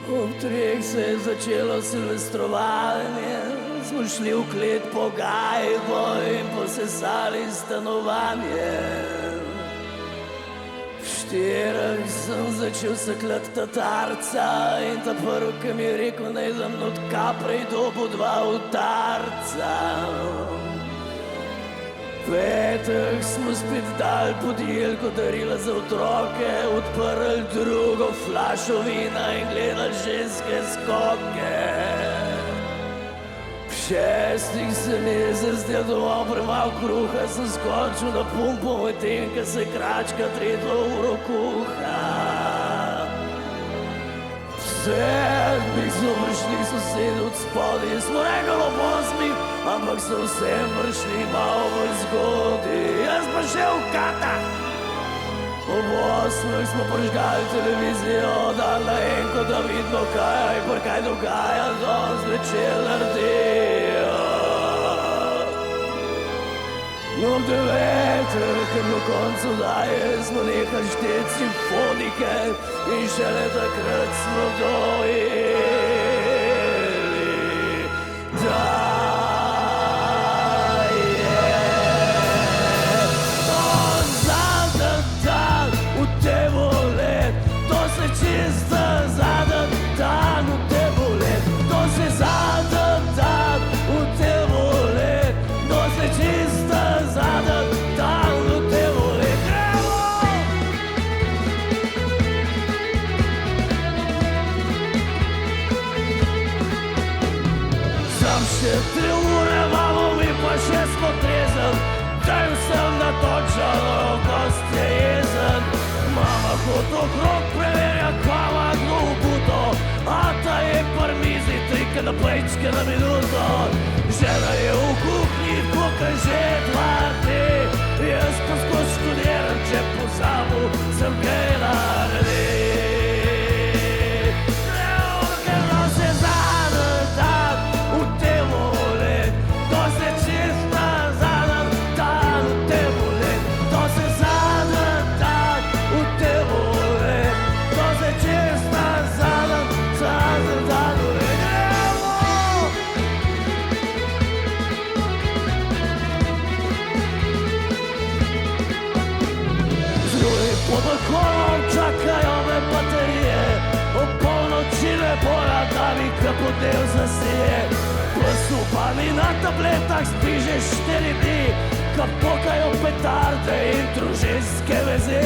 Ob treh se je začelo silvestrovanje, smo šli v klet po gajbo in posesali stanovanje. V štirih sem začel sekljati tatarca in ta prv, ki mi je rekel, naj za mno tkaprej dobu dva utarca. Petih smo spet dal podijelko darila za otroke, odprli drugo flašo vina in gledali ženske skoke. V šestih se mi je zazdel domov premalo kruha, sem skočil na pumpo, medtem ko se kračka tretjo uro kuha. V sedmih so prišli sosedi od spodaj in smo rekli ob osmih, ampak so vsem prišli malo bolj zgodaj. Jaz pa še v katah. Ob osmih smo prižgali televizijo, dan naenko, da vidimo, kaj dogaja, danes zvečer naredijo. No, ob devetih, ko je bilo koncu daje, smo nehali šteti simfonike in šele takrat smo dojeli, da čisto zadnji dan v tebu let, to se zadnji dan v tebu let, to se čisto zadnji dan v tebu let. Sam še 3 ure imamo, mi pa še smo trezen, daj vsem na točalo, gost je jezen. Mama hod okrog preverja, kava kdo v buto, ata je par mizi, 3 napajčke na minuto. Žena je v kuhnji, kuka že 2 dni, jaz pa skoč študiram, če pozabil sem kaj naredil. Ker se zadnji dan v temu let, to se čisto zadnji dan v temu let, to se zadnji dan v temu let, to se čisto zadnji dan v let. Zgoraj pod balkonom čakajo me baterije, ob polnoči ne bora, da bi kapodel zasije. Posupani na tabletah spi že 4 dni, ko pokajo petarde in družinske vezi.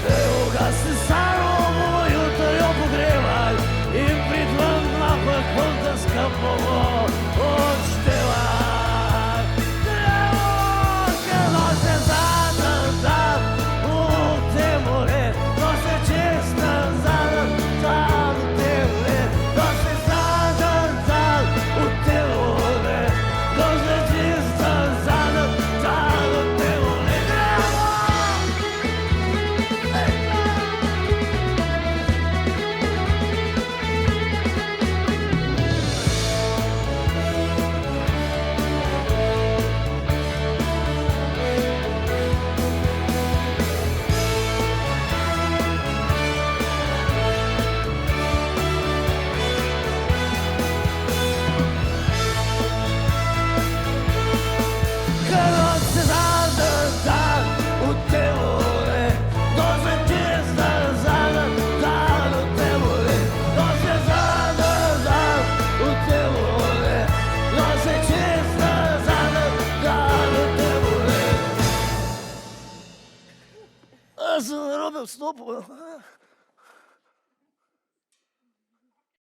Evo ga se Saro bomo jutro pogreval in pridvam na vrhun, da bomo odšteval. Evo, ker se zadnji dan v temu let, to se čisto zadnji dan v temu let, to se zadnji dan v temu let, to se čisto zadnji dan v temu let. Sem narobe vstopil.